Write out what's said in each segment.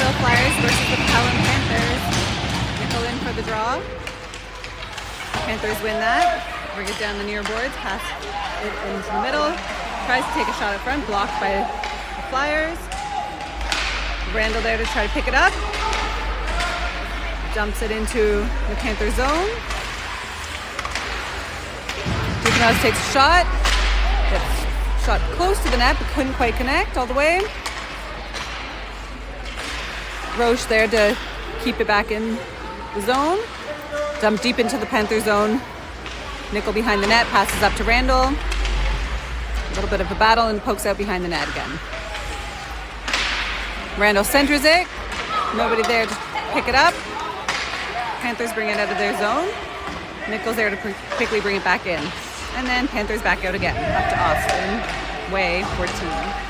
Orangeville Flyers versus the Pelham Panthers. Nickel in for the draw. Panthers win that. Bring it down the near boards, pass it into the middle. Tries to take a shot up front, blocked by the Flyers. Randall there to try to pick it up. Dumps it into the Panther zone. Dukenos takes a shot. Gets shot close to the net, but couldn't quite connect all the way. Roche there to keep it back in the zone. Dumped deep into the Panther zone. Nickel behind the net, passes up to Randall. A little bit of a battle and pokes out behind the net again. Randall centers it. Nobody there to pick it up. Panthers bring it out of their zone. Nickel's there to quickly bring it back in. And then Panthers back out again, up to Austin. Way 14.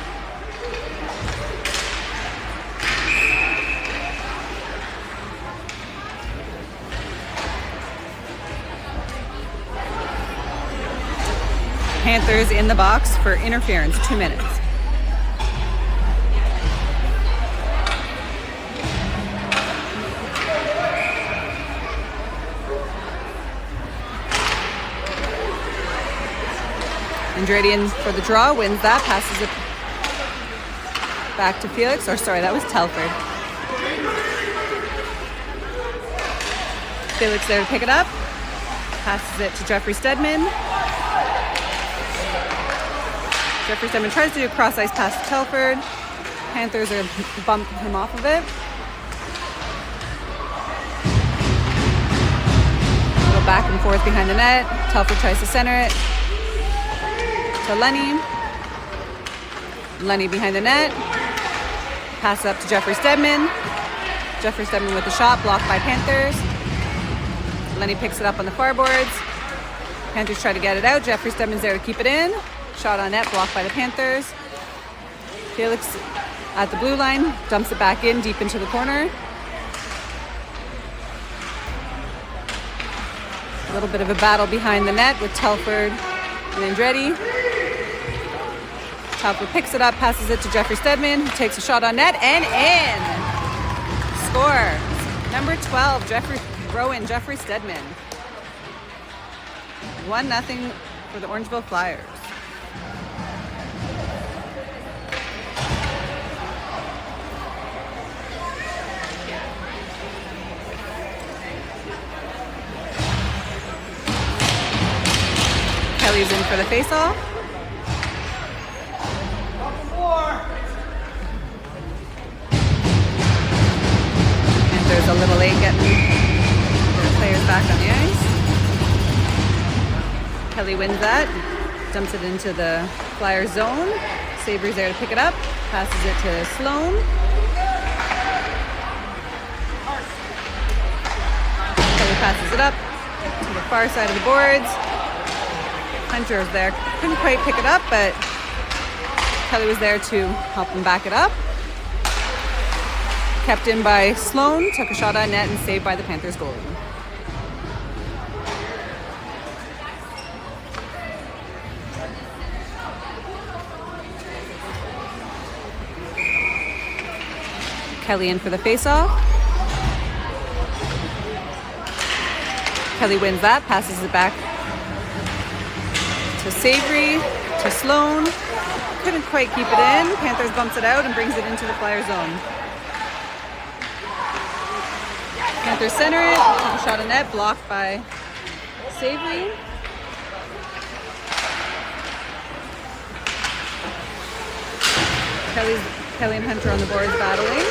Panthers in the box for interference, 2 minutes. Andretti in for the draw, wins that, passes it back to Felix, or sorry, that was Telford. Felix there to pick it up, passes it to Jeffrey Stedman. Jeffrey Stedman tries to do a cross-ice pass to Telford. Panthers are bump him off of it. A little back and forth behind the net. Telford tries to center it to Lenny. Lenny behind the net. Pass up to Jeffrey Stedman. Jeffrey Stedman with the shot, blocked by Panthers. Lenny picks it up on the far boards. Panthers try to get it out. Jeffrey Stedman's there to keep it in. Shot on net, blocked by the Panthers. Felix at the blue line, dumps it back in deep into the corner. A little bit of a battle behind the net with Telford and Andretti. Telford picks it up, passes it to Jeffrey Stedman, who takes a shot on net and in. Scores. Number 12, Jeffrey Stedman. 1-0 for the Orangeville Flyers. Kelly's in for the face-off. And there's a little late getting the players back on the ice. Kelly wins that, dumps it into the Flyer zone. Sabre's there to pick it up, passes it to Sloan. Kelly passes it up to the far side of the boards. Hunter's there, couldn't quite pick it up, but Kelly was there to help him back it up. Kept in by Sloan, took a shot on net and saved by the Panthers goalie. Kelly in for the face-off. Kelly wins that, passes it back to Savory, to Sloan. Couldn't quite keep it in. Panthers bumps it out and brings it into the Flyer zone. Panthers center it, take a shot on net, blocked by Savory. Kelly and Hunter on the boards battling.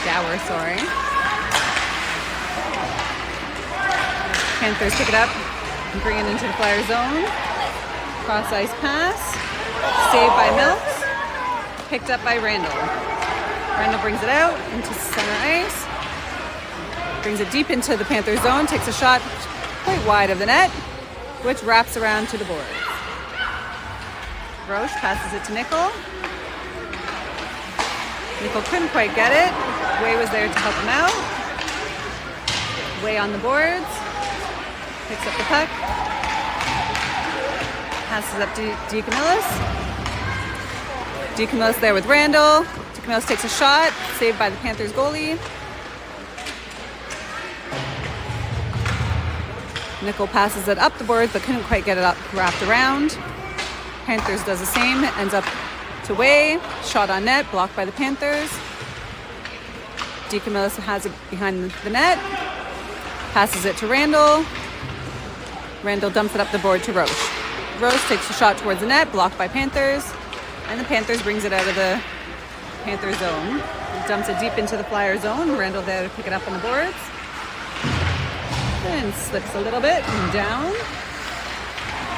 Gower, sorry. Panthers pick it up and bring it into the Flyer zone. Cross ice pass. Saved by Milks. Picked up by Randall. Randall brings it out into center ice. Brings it deep into the Panther zone. Takes a shot quite wide of the net, which wraps around to the boards. Roche passes it to Nickel. Nickel couldn't quite get it. Way was there to help him out. Way on the boards. Picks up the puck. Passes up to DeCamillis. DeCamillis there with Randall. Mills takes a shot, saved by the Panthers goalie. Nickel passes it up the board, but couldn't quite get it up wrapped around. Panthers does the same, ends up to Way. Shot on net, blocked by the Panthers. Mills has it behind the net. Passes it to Randall. Randall dumps it up the board to Roche. Roche takes a shot towards the net, blocked by Panthers. And the Panthers brings it out of the Panther zone. Dumps it deep into the Flyer zone. Randall there to pick it up on the boards. And slips a little bit and down.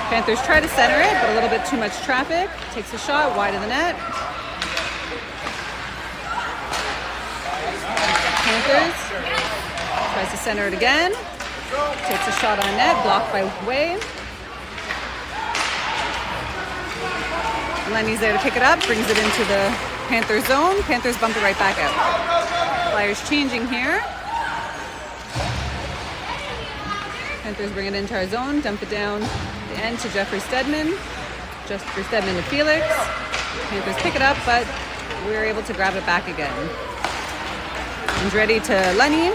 Panthers try to center it, but a little bit too much traffic. Takes a shot wide of the net. Panthers tries to center it again. Takes a shot on net, blocked by Way. Lenny's there to pick it up, brings it into the Panther zone. Panthers bump it right back out. Flyers changing here. Panthers bring it into our zone, dump it down the end to Jeffrey Stedman. Jeffrey Stedman to Felix. Panthers pick it up, but we're able to grab it back again. Andretti to Lenny.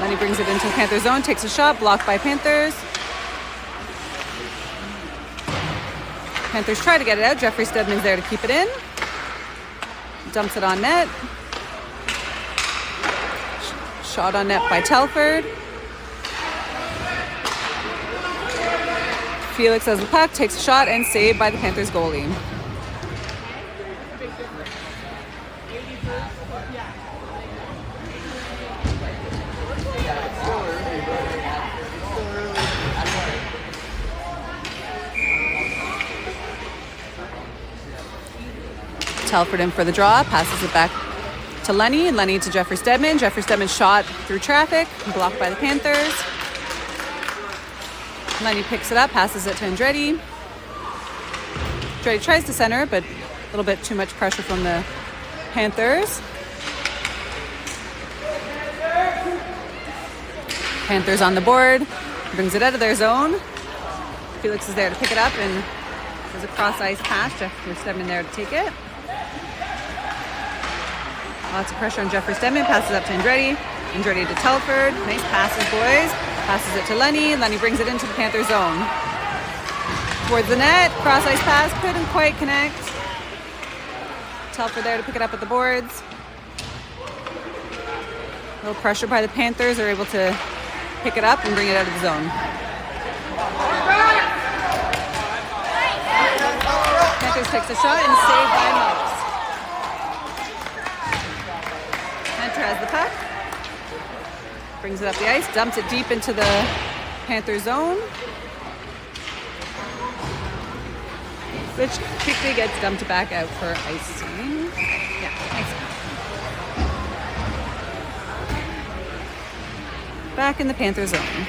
Lenny brings it into the Panther zone, takes a shot, blocked by Panthers. Panthers try to get it out. Jeffrey Stedman's there to keep it in. Dumps it on net. Shot on net by Telford. Felix has the puck, takes a shot, and saved by the Panthers goalie. Telford in for the draw, passes it back to Lenny, and Lenny to Jeffrey Stedman. Jeffrey Stedman shot through traffic, blocked by the Panthers. Lenny picks it up, passes it to Andretti. Andretti tries to center, but a little bit too much pressure from the Panthers. Panthers on the board, brings it out of their zone. Felix is there to pick it up, and there's a cross-ice pass. Jeffrey Stedman there to take it. Lots of pressure on Jeffrey Stedman, passes up to Andretti. Andretti to Telford. Nice passes, boys. Passes it to Lenny. Lenny brings it into the Panther zone. Towards the net. Cross-ice pass. Couldn't quite connect. Telford there to pick it up at the boards. A little pressure by the Panthers. They're able to pick it up and bring it out of the zone. Panthers takes a shot and saved by Mills. Hunter has the puck. Brings it up the ice, dumps it deep into the Panther zone, which quickly gets dumped back out for icing. Yeah, icing. Back in the Panther zone.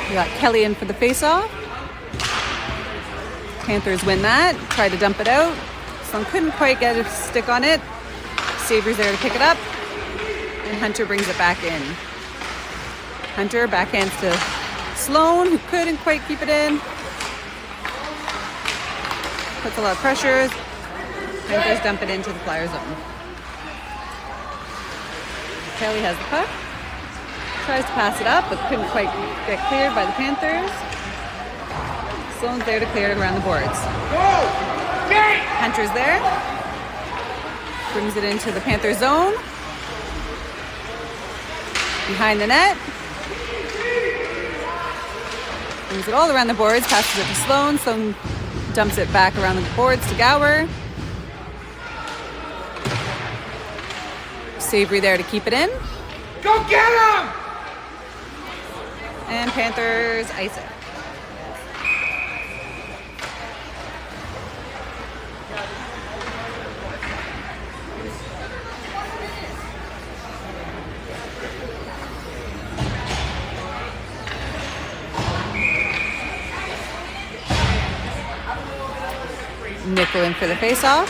We got Kelly in for the face-off. Panthers win that. Tried to dump it out. Sloan couldn't quite get a stick on it. Saber's there to pick it up. And Hunter brings it back in. Hunter backhands to Sloan, who couldn't quite keep it in. Puts a lot of pressure. Panthers dump it into the Flyer zone. Kelly has the puck. Tries to pass it up, but couldn't quite get cleared by the Panthers. Sloan's there to clear it around the boards. Hunter's there. Brings it into the Panther zone. Behind the net. Brings it all around the boards. Passes it to Sloan. Sloan dumps it back around the boards to Gower. Savory there to keep it in. Go get him! And Panthers ice it. Nickel in for the face-off.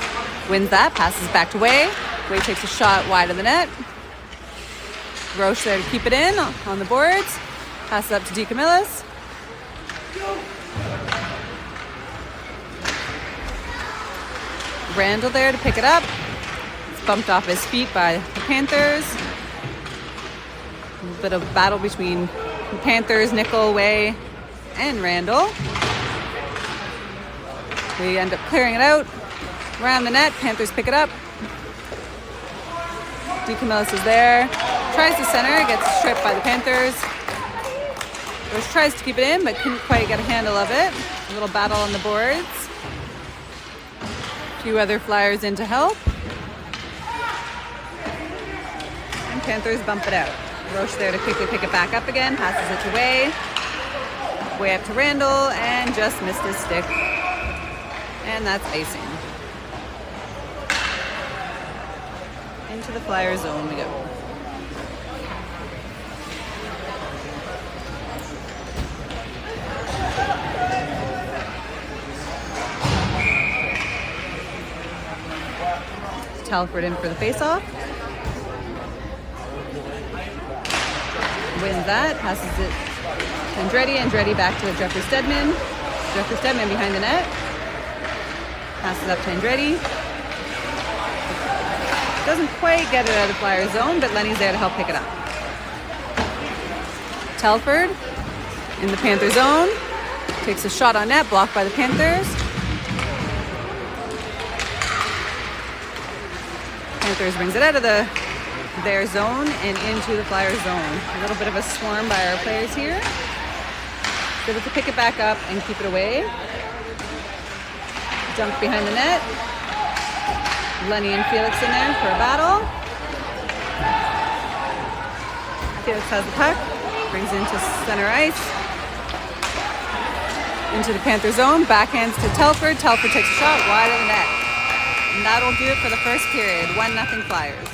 Wins that. Passes back to Way. Way takes a shot wide of the net. Roche there to keep it in on the boards. Pass it up to DeCamillis. Randall there to pick it up. It's bumped off his feet by the Panthers. A bit of battle between the Panthers, Nickel, Way, and Randall. We end up clearing it out. Around the net, Panthers pick it up. DeCamillis is there. Tries to center, gets tripped by the Panthers. Roche tries to keep it in, but couldn't quite get a handle of it. A little battle on the boards. A few other Flyers in to help. And Panthers bump it out. Roche there to quickly pick it back up again, passes it to Way. Way up to Randall, and just missed his stick. And that's icing. Into the Flyer zone we go. Telford in for the face-off. Wins that, passes it to Andretti. Andretti back to Jeffrey Steadman. Jeffrey Steadman behind the net. Passes up to Andretti. Doesn't quite get it out of the Flyer zone, but Lenny's there to help pick it up. Telford in the Panther zone. Takes a shot on net, blocked by the Panthers. Panthers brings it out of their zone and into the Flyer zone. A little bit of a swarm by our players here. Able to pick it back up and keep it away. Jump behind the net. Lenny and Felix in there for a battle. Felix has the puck. Brings it into center ice. Into the Panther zone. Backhands to Telford. Telford takes a shot wide of the net. And that'll do it for the first period. 1-0 Flyers.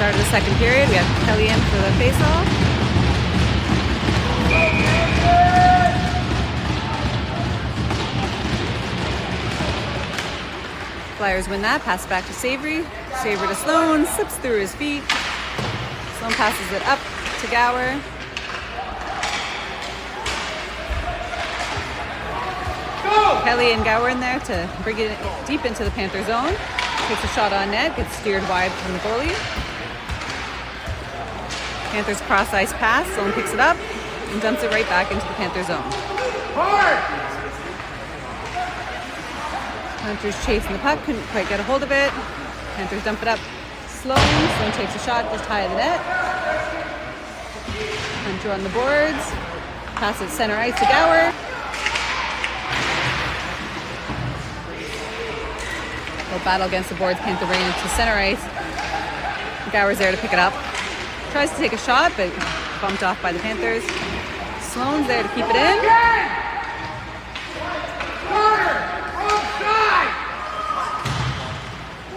Start of the second period, we have Kelly in for the face-off. Flyers win that, pass back to Savory. Savory to Sloan, slips through his feet. Sloan passes it up to Gower. Kelly and Gower in there to bring it deep into the Panther zone. Takes a shot on net, gets steered wide from the goalie. Panthers cross ice pass, Sloan picks it up and dumps it right back into the Panther zone. Panthers chasing the puck, couldn't quite get a hold of it. Panthers dump it up. Sloan takes a shot just high of the net. Hunter on the boards. Pass it center ice to Gower. Little battle against the boards. Panther bringing it to center ice. Gower's there to pick it up. Tries to take a shot, but bumped off by the Panthers. Sloan's there to keep it in.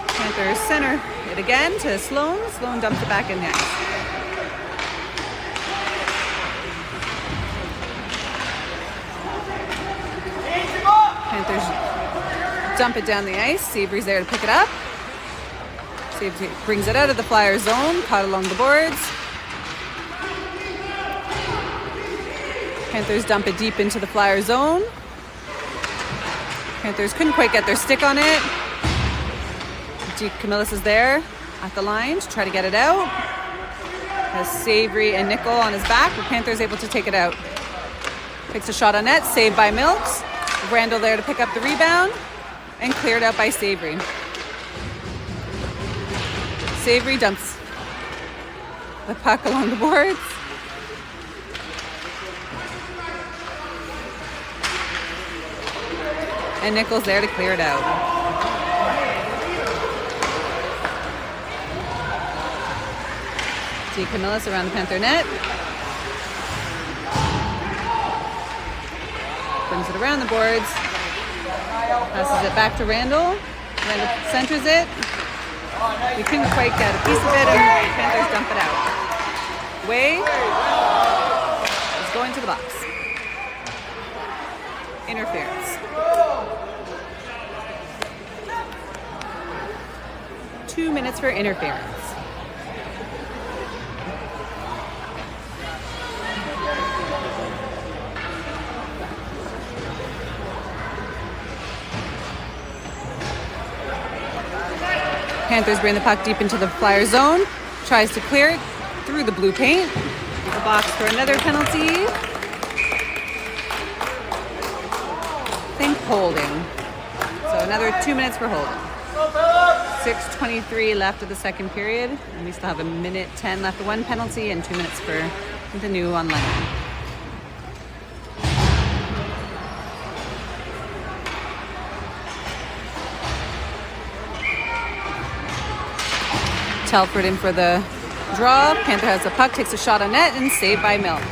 Panthers center it again to Sloan. Sloan dumps it back in the ice. Panthers dump it down the ice. Savory's there to pick it up. Savory brings it out of the Flyer zone, caught along the boards. Panthers dump it deep into the Flyer zone. Panthers couldn't quite get their stick on it. Camillus is there at the line to try to get it out. Has Savory and Nickel on his back, but Panthers able to take it out. Picks a shot on net, saved by Milks. Randall there to pick up the rebound and cleared out by Savory. Savory dumps the puck along the boards. And Nickel's there to clear it out. Camillus around the Panther net. Brings it around the boards. Passes it back to Randall. Randall centers it. We couldn't quite get a piece of it, and the Panthers dump it out. Way is going to the box. Interference. 2 minutes for interference. Panthers bring the puck deep into the Flyer zone. Tries to clear it through the blue paint. The box for another penalty. I think holding. So another 2 minutes for holding. 6:23 left of the second period. And we still have 1:10 left of one penalty and 2 minutes for the new on line. Telford in for the draw. Panther has the puck, takes a shot on net, and saved by Milks.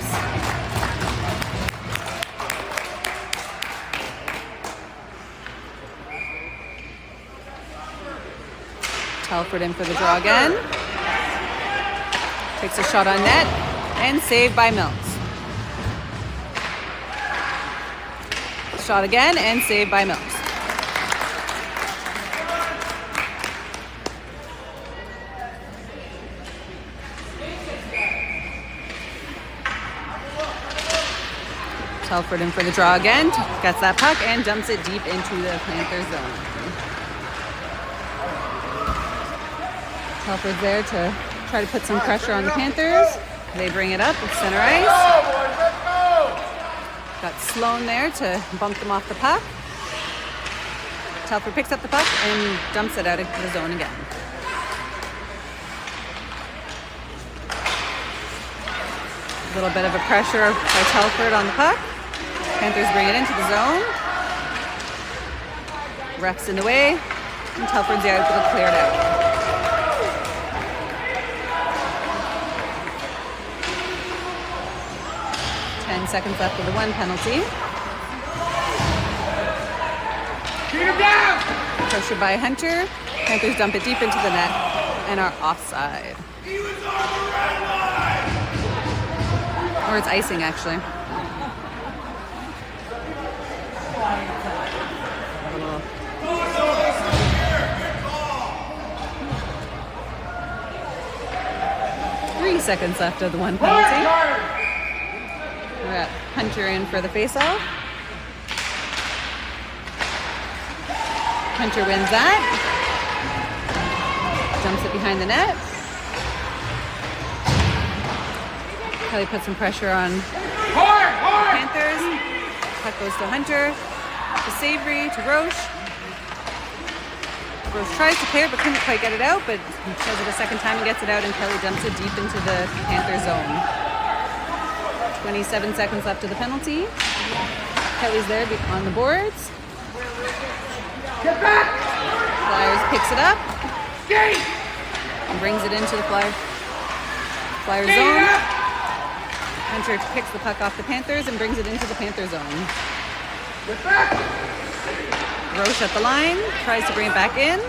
Telford in for the draw again. Takes a shot on net, and saved by Milks. Shot again, and saved by Milks. Telford in for the draw again, gets that puck and dumps it deep into the Panthers zone. Telford's there to try to put some pressure on the Panthers. They bring it up with center ice. Got Sloan there to bump them off the puck. Telford picks up the puck and dumps it out into the zone again. A little bit of a pressure by Telford on the puck. Panthers bring it into the zone. Ref's in the way, and Telford's able to clear it out. Seconds left of the one penalty. Shoot him down! Pressure by Hunter. Panthers dump it deep into the net and are offside. He was on the red line! Or it's icing, actually. Three seconds left of the one penalty. We're at Hunter in for the face-off. Hunter wins that. Dumps it behind the net. Kelly puts some pressure on Panthers. Puck goes to Hunter, to Savory, to Roche. Roche tries to clear it but couldn't quite get it out, but he tries it a second time and gets it out, and Kelly dumps it deep into the Panther zone. 27 seconds left of the penalty. Kelly's there on the boards. Get back! Flyers picks it up. Skate! And brings it into the Flyer Skate zone. up! Hunter picks the puck off the Panthers and brings it into the Panther zone. Get back! Roche at the line, tries to bring it back in.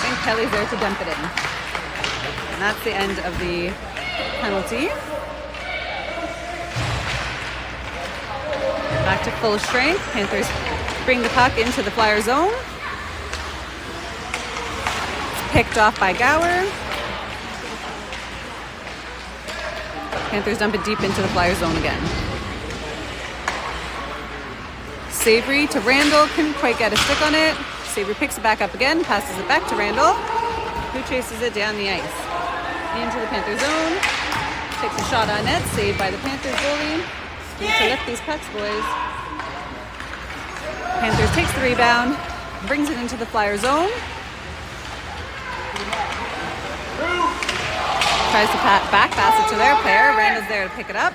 And Kelly's there to dump it in. And that's the end of the penalty. Back to full strength. Panthers bring the puck into the Flyer zone. It's picked off by Gower. Panthers dump it deep into the Flyers zone again. Savory to Randall, couldn't quite get a stick on it. Savory picks it back up again, passes it back to Randall, who chases it down the ice. Into the Panthers zone, takes a shot on net, saved by the Panthers goalie. Need to lift these pucks, boys. Panthers takes the rebound, brings it into the Flyer zone. Tries to back pass it to their player. Randall's there to pick it up.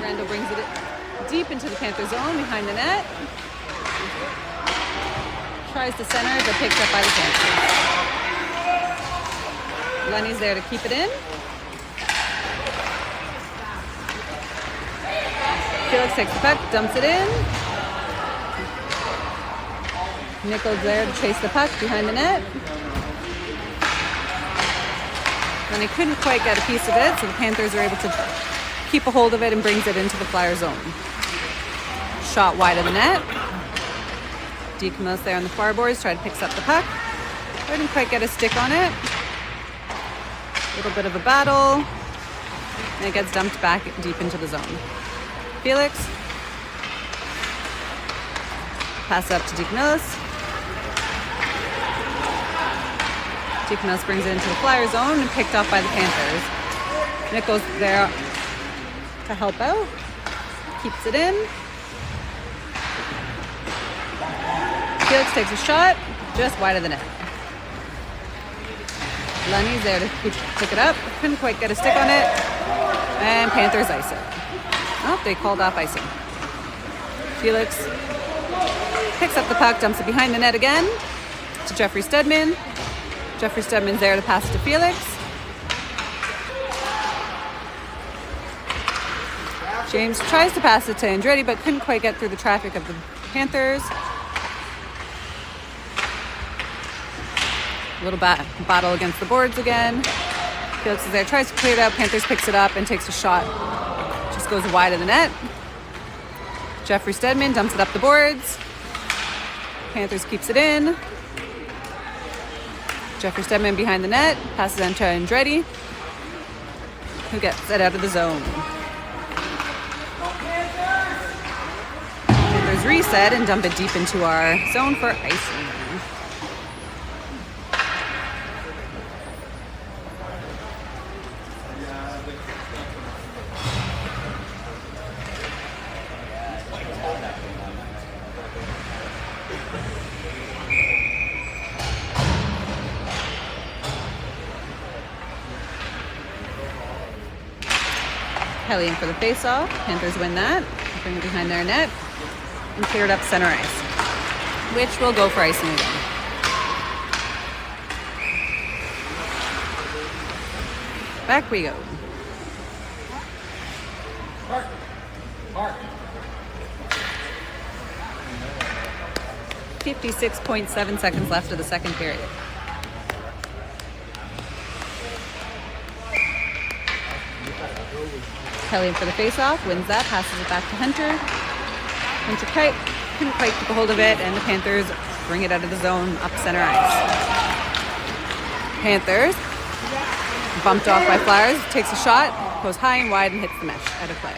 Randall brings it deep into the Panther zone behind the net. Tries to center, but picked up by the Panthers. Lenny's there to keep it in. Felix takes the puck, dumps it in. Nichols there to chase the puck behind the net. And he couldn't quite get a piece of it, so the Panthers are able to keep a hold of it and brings it into the Flyer zone. Shot wide of the net. Deacamos there on the far boards, tried to pick up the puck. Couldn't quite get a stick on it. A little bit of a battle. And it gets dumped back deep into the zone. Felix. Pass up to Deacamos. Deacamos brings it into the Flyer zone and picked off by the Panthers. Nichols there to help out. Keeps it in. Felix takes a shot just wide of the net. Lenny's there to pick it up. Couldn't quite get a stick on it. And Panthers ice it. Oh, they called off icing. Felix picks up the puck, dumps it behind the net again to Jeffrey Stedman. Jeffrey Stedman's there to pass it to Felix. James tries to pass it to Andretti, but couldn't quite get through the traffic of the Panthers. A little battle against the boards again. Felix is there, tries to clear it out. Panthers picks it up and takes a shot. Just goes wide of the net. Jeffrey Stedman dumps it up the boards. Panthers keeps it in. Jeffrey Stedman behind the net, passes on to Andretti, who gets it out of the zone. Panthers reset and dump it deep into our zone for icing. Kelly in for the face-off. Panthers win that. Bring it behind their net and clear it up center ice, which will go for icing again. Back we go. 56.7 seconds left of the second period. Kelly in for the face-off, wins that, passes it back to Hunter. Hunter couldn't quite keep a hold of it, and the Panthers bring it out of the zone up center ice. Panthers, bumped off by Flyers, takes a shot, goes high and wide and hits the mesh out of play.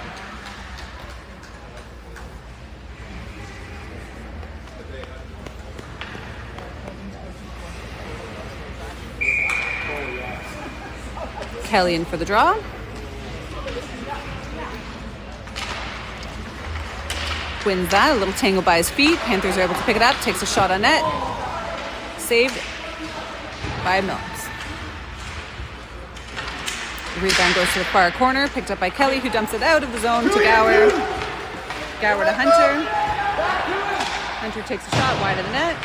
Kelly in for the draw. Wins that, a little tangle by his feet. Panthers are able to pick it up, takes a shot on net. Saved by Mills. The rebound goes to the far corner, picked up by Kelly, who dumps it out of the zone to Gower. Gower to Hunter. Hunter takes a shot wide of the net.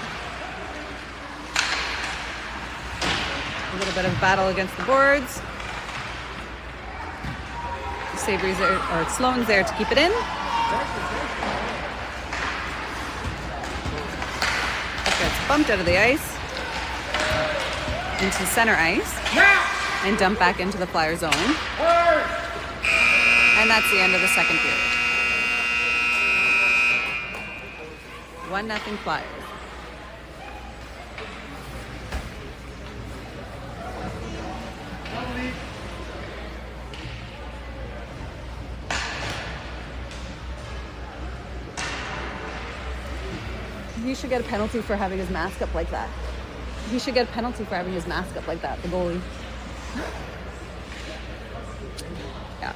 A little bit of a battle against the boards. Savory's there, or Sloan's there to keep it in. Gets bumped out of the ice into center ice and dumped back into the Flyer zone. And that's the end of the second period. 1-0 Flyers. He should get a penalty for having his mask up like that. He should get a penalty for having his mask up like that, the goalie. Yeah.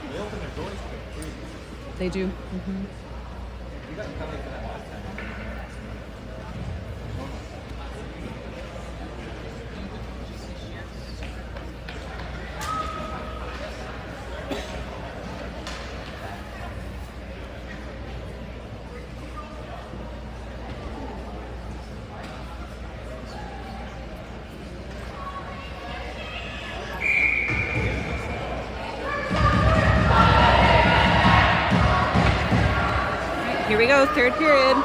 They do. Mm-hmm. Here we go, third period.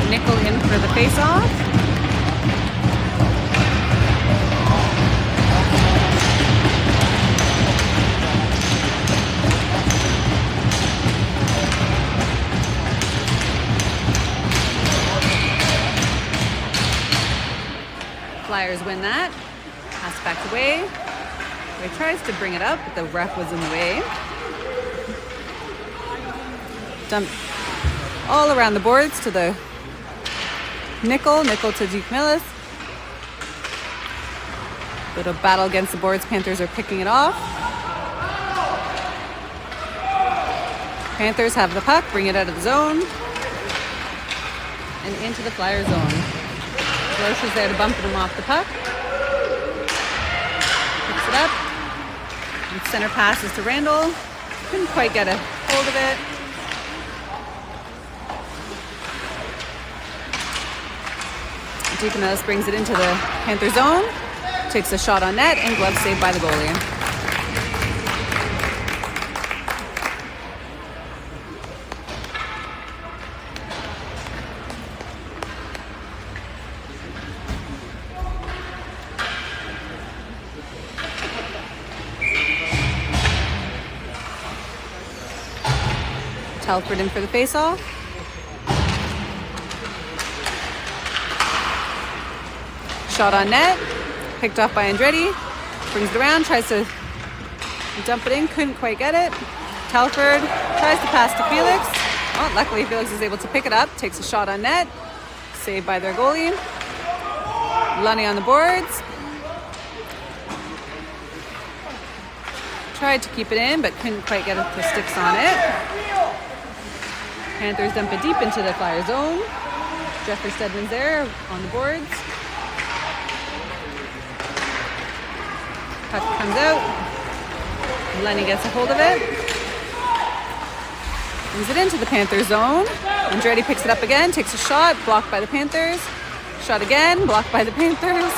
Nickel in for the face-off. Flyers win that. Pass back away. He tries to bring it up, but the ref was in the way. Dump all around the boards to the nickel to Duke Millis. Bit of battle against the boards. Panthers are picking it off. Panthers have the puck, bring it out of the zone and into the Flyer zone. Roche is there to bump them off the puck. Picks it up. And center passes to Randall. Couldn't quite get a hold of it. Deaconess brings it into the Panther zone. Takes a shot on net and glove saved by the goalie. Telford in for the face-off. Shot on net. Picked off by Andretti. Brings it around. Tries to dump it in. Couldn't quite get it. Telford tries to pass to Felix. Well, luckily Felix is able to pick it up. Takes a shot on net. Saved by their goalie. Lunny on the boards. Tried to keep it in, but couldn't quite get the sticks on it. Panthers dump it deep into the Flyer zone. Jeffrey Stedman's there on the boards. Puck comes out. Lenny gets a hold of it. Brings it into the Panthers zone. Andretti picks it up again, takes a shot, blocked by the Panthers. Shot again, blocked by the Panthers.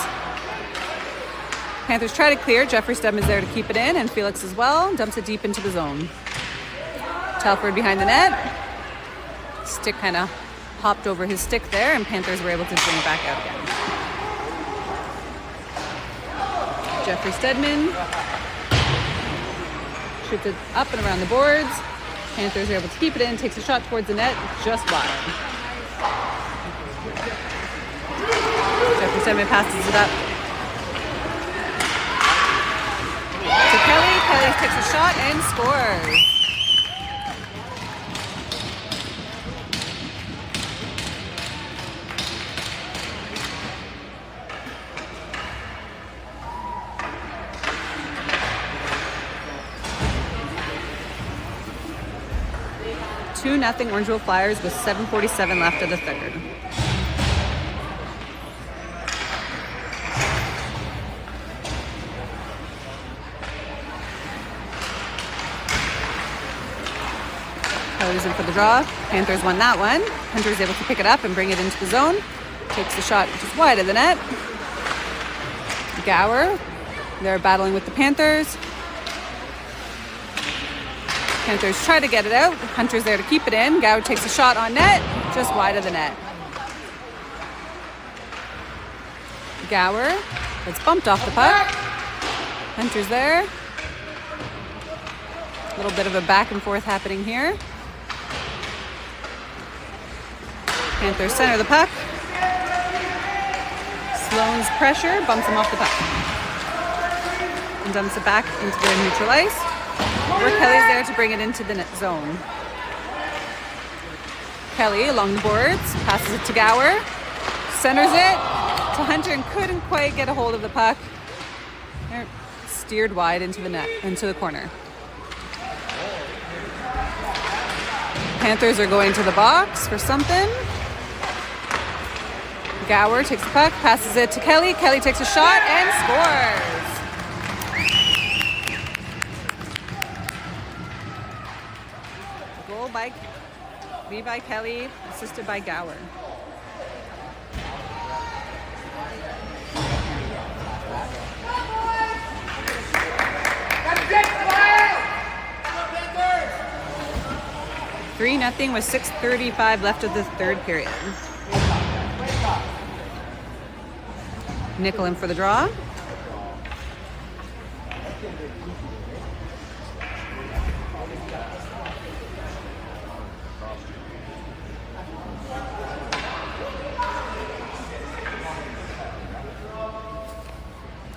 Panthers try to clear. Jeffrey Stedman's there to keep it in, and Felix as well. Dumps it deep into the zone. Telford behind the net. Stick kind of hopped over his stick there, and Panthers were able to bring it back out again. Jeffrey Stedman shoots it up and around the boards. Panthers are able to keep it in, takes a shot towards the net, just wide. Jeffrey Stedman passes it up to Kelly. Kelly takes a shot and scores. Nothing Orangeville Flyers with 7:47 left of the third. Kelly's in for the draw. Panthers won that one. Hunter's able to pick it up and bring it into the zone. Takes the shot just wide of the net. Gower, they're battling with the Panthers. Panthers try to get it out. Hunter's there to keep it in. Gower takes a shot on net, just wide of the net. Gower gets bumped off the puck. Hunter's there. A little bit of a back and forth happening here. Panthers center the puck. Sloan's pressure bumps him off the puck and dumps it back into the neutral ice. Where Kelly's there to bring it into the net zone. Kelly along the boards, passes it to Gower, centers it to Hunter and couldn't quite get a hold of the puck. They're steered wide into the net, into the corner. Panthers are going to the box for something. Gower takes the puck, passes it to Kelly. Kelly takes a shot and scores. Goal by Levi Kelly, assisted by Gower. That's it, Flyers! 3-0 with 6:35 left of the third period. Nickel in for the draw.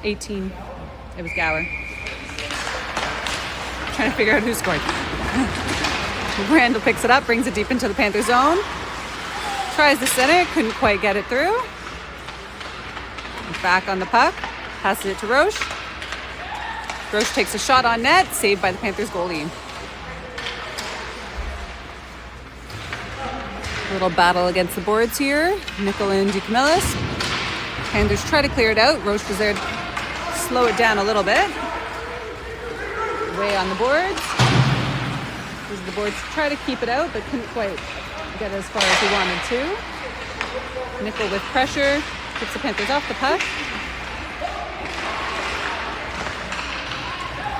It was Gower. Trying to figure out who scored. Randall picks it up, brings it deep into the Panther zone. Tries to center, couldn't quite get it through. Back on the puck, passes it to Roche. Roche takes a shot on net, saved by the Panthers goalie. A little battle against the boards here. Nickel and DeCamillis. Panthers try to clear it out. Roche was there to slow it down a little bit. Way on the boards. Uses the boards to try to keep it out, but couldn't quite get as far as he wanted to. Nickel with pressure. Gets the Panthers off the puck.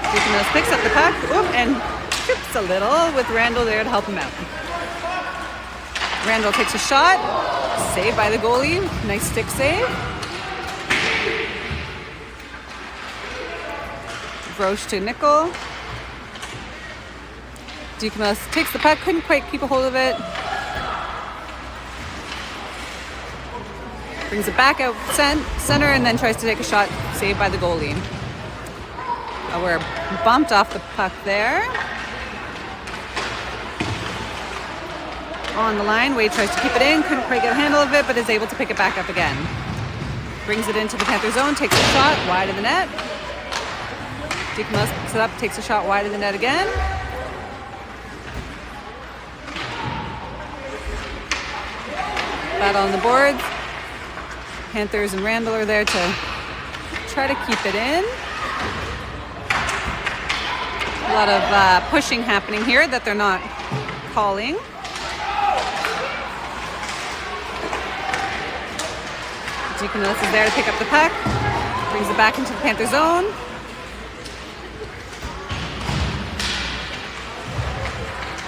DeCamillis picks up the puck and trips a little with Randall there to help him out. Randall takes a shot. Saved by the goalie. Nice stick save. Roche to Nickel. DeCamillis takes the puck. Couldn't quite keep a hold of it. Brings it back out center and then tries to take a shot, saved by the goalie. We're bumped off the puck there. On the line, Wade tries to keep it in, couldn't quite get a handle of it, but is able to pick it back up again. Brings it into the Panther zone, takes a shot wide of the net. DeCamillis picks it up, takes a shot wide of the net again. Battle on the boards. Panthers and Randall are there to try to keep it in. A lot of pushing happening here that they're not calling. DeCamillis is there to pick up the puck. Brings it back into the Panther zone.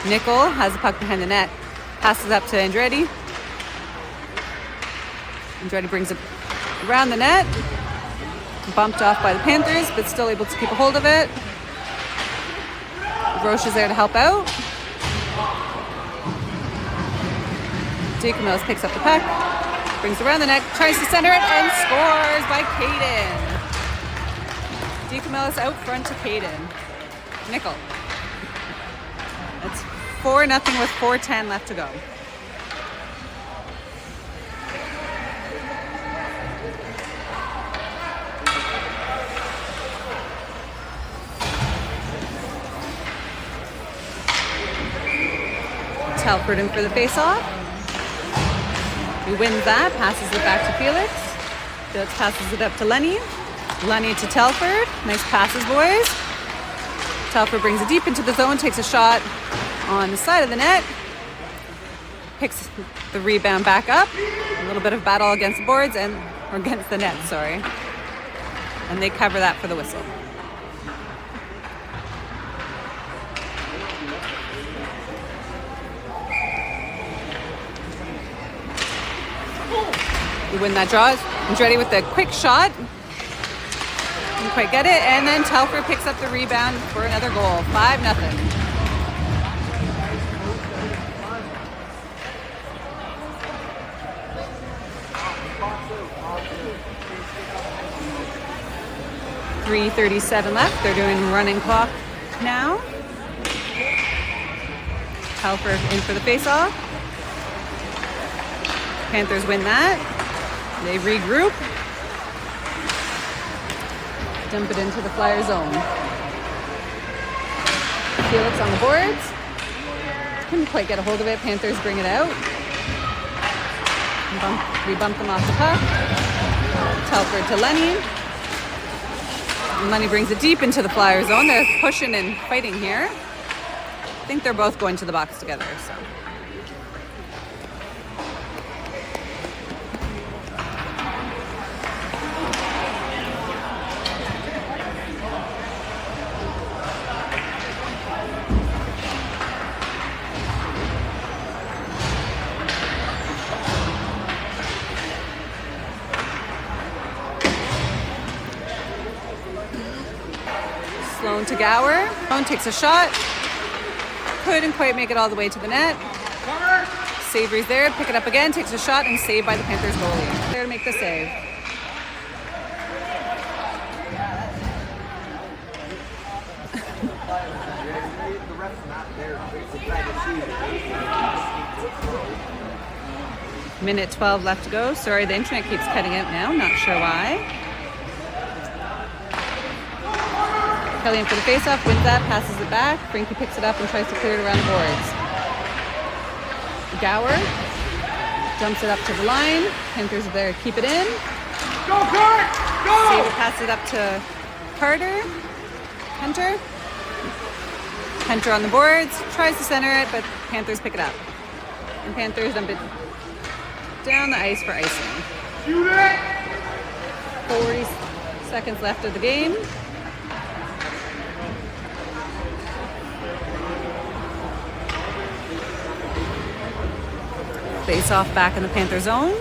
Nickel has the puck behind the net. Passes up to Andretti. Andretti brings it around the net. Bumped off by the Panthers, but still able to keep a hold of it. Roche is there to help out. DeCamillis picks up the puck, brings it around the net, tries to center it, and scores by Caden. DeCamillis out front to Caden. Nickel. It's 4-0 with 4:10 left to go. Telford in for the face-off. He wins that, passes it back to Felix. Felix passes it up to Lenny. Lenny to Telford. Nice passes, boys. Telford brings it deep into the zone, takes a shot on the side of the net. Picks the rebound back up. A little bit of battle against the boards or against the net, sorry. And they cover that for the whistle. We win that draw. Andretti with a quick shot. Didn't quite get it. And then Telford picks up the rebound for another goal. 5-0. .337 left. They're doing running clock now. Telfer in for the face-off. Panthers win that. They regroup. Dump it into the Flyer zone. Felix on the boards. Couldn't quite get a hold of it. Panthers bring it out. We bump them off the puck. Telfer to Lenny. And Lenny brings it deep into the Flyer zone. They're pushing and fighting here. I think they're both going to the box together. So. Sloan to Gower. Sloan takes a shot. Couldn't quite make it all the way to the net. Savory's there, pick it up again, takes a shot, and saved by the Panthers goalie. There to make the save. Minute 12 left to go. Sorry, the internet keeps cutting out now. Not sure why. Kelly in for the faceoff, wins that, passes it back. Frankie picks it up and tries to clear it around the boards. Gower dumps it up to the line. Panthers are there, keep it in. Go, Kurt! Go! Save it, pass it up to Hunter. Hunter on the boards, tries to center it, but Panthers pick it up. And Panthers dump it down the ice for icing. Shoot it! 40 seconds left of the game. Face off back in the Panther zone.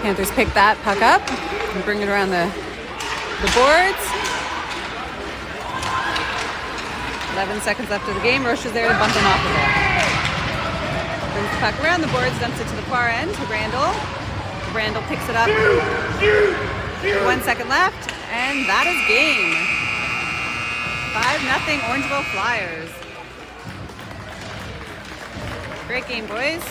Panthers pick that puck up and bring it around the boards. 11 seconds left of the game. Roche is there to bump him off of it. Brings the puck around the boards, dumps it to the far end to Randall. Randall picks it up. 1 second left. And that is game. 5-0 Orangeville Flyers. Great game, boys.